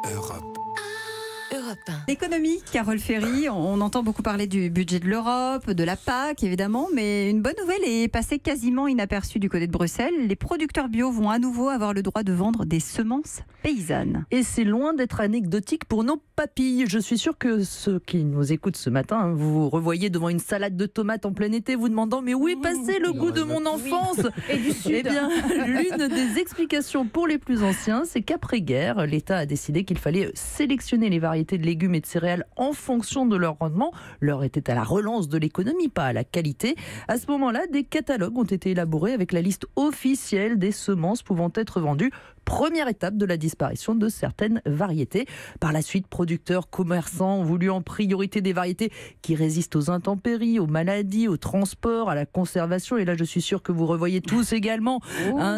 Europe 1. L'économie, Carole Ferry, on entend beaucoup parler du budget de l'Europe, de la PAC évidemment, mais une bonne nouvelle est passée quasiment inaperçue du côté de Bruxelles. Les producteurs bio vont à nouveau avoir le droit de vendre des semences paysannes. Et c'est loin d'être anecdotique pour nos papilles. Je suis sûre que ceux qui nous écoutent ce matin, vous vous revoyez devant une salade de tomates en plein été, vous demandant mais où est passé le goût de mon enfance Et du Sud. Eh bien, l'une des explications pour les plus anciens, c'est qu'après-guerre, l'État a décidé qu'il fallait sélectionner les variétés de légumes et de céréales en fonction de leur rendement. L'heure était à la relance de l'économie, pas à la qualité. À ce moment-là, des catalogues ont été élaborés avec la liste officielle des semences pouvant être vendues. Première étape de la disparition de certaines variétés. Par la suite, producteurs, commerçants ont voulu en priorité des variétés qui résistent aux intempéries, aux maladies, au transport, à la conservation. Et là, je suis sûre que vous revoyez tous également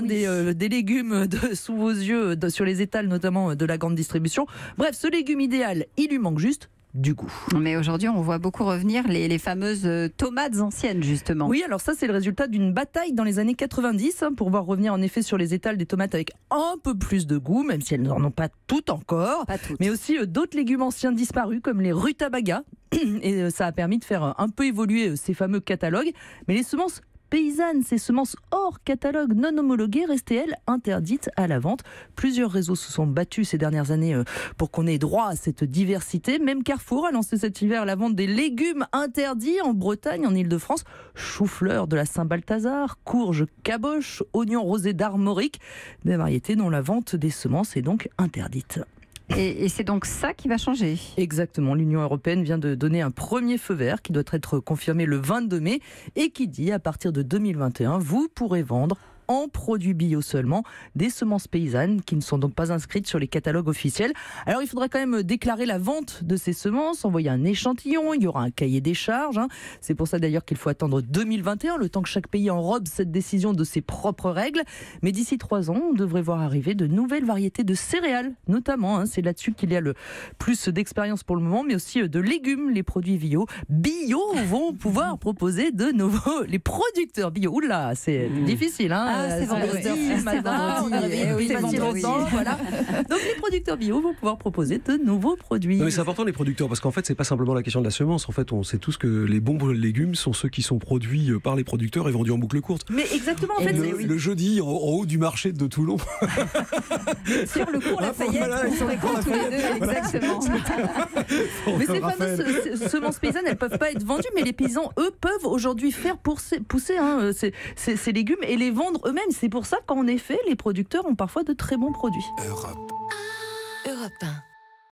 des légumes sous vos yeux, sur les étals notamment de la grande distribution. Bref, ce légume idéal, il lui manque juste du goût. Mais aujourd'hui, on voit beaucoup revenir les fameuses tomates anciennes, justement. Oui, alors ça, c'est le résultat d'une bataille dans les années 90 pour voir revenir en effet sur les étals des tomates avec un peu plus de goût, même si elles n'en ont pas toutes encore. Pas toutes. Mais aussi d'autres légumes anciens disparus comme les rutabagas. Et ça a permis de faire un peu évoluer ces fameux catalogues. Mais les semences paysannes, ces semences hors catalogue non homologuées, restaient elles interdites à la vente. Plusieurs réseaux se sont battus ces dernières années pour qu'on ait droit à cette diversité. Même Carrefour a lancé cet hiver la vente des légumes interdits en Bretagne, en Ile-de-France. Chou-fleur de la Saint-Balthazar, courge caboche, oignon rosé d'Armorique, des variétés dont la vente des semences est donc interdite. Et c'est donc ça qui va changer. Exactement, l'Union européenne vient de donner un premier feu vert qui doit être confirmé le 22 mai et qui dit à partir de 2021, vous pourrez vendre en produits bio seulement, des semences paysannes qui ne sont donc pas inscrites sur les catalogues officiels. Alors il faudra quand même déclarer la vente de ces semences, envoyer un échantillon, il y aura un cahier des charges. C'est pour ça d'ailleurs qu'il faut attendre 2021, le temps que chaque pays enrobe cette décision de ses propres règles. Mais d'ici 3 ans, on devrait voir arriver de nouvelles variétés de céréales, notamment. C'est là-dessus qu'il y a le plus d'expérience pour le moment, mais aussi de légumes. Les produits bio vont pouvoir proposer de nouveaux... Les producteurs bio, oula, c'est difficile, c'est vendredi, voilà. Donc les producteurs bio vont pouvoir proposer de nouveaux produits. Non, mais c'est important les producteurs parce qu'en fait c'est pas simplement la question de la semence. En fait on sait tous que les bons légumes sont ceux qui sont produits par les producteurs et vendus en boucle courte. Mais exactement en fait le jeudi en haut du marché de Toulon. Sur le cours Lafayette, on fréquente tous les deux, exactement. Mais ces fameuses semences paysannes, elles peuvent pas être vendues, mais les paysans eux peuvent aujourd'hui faire pousser ces légumes et les vendre eux-mêmes. C'est pour ça qu'en effet, les producteurs ont parfois de très bons produits. Europe 1.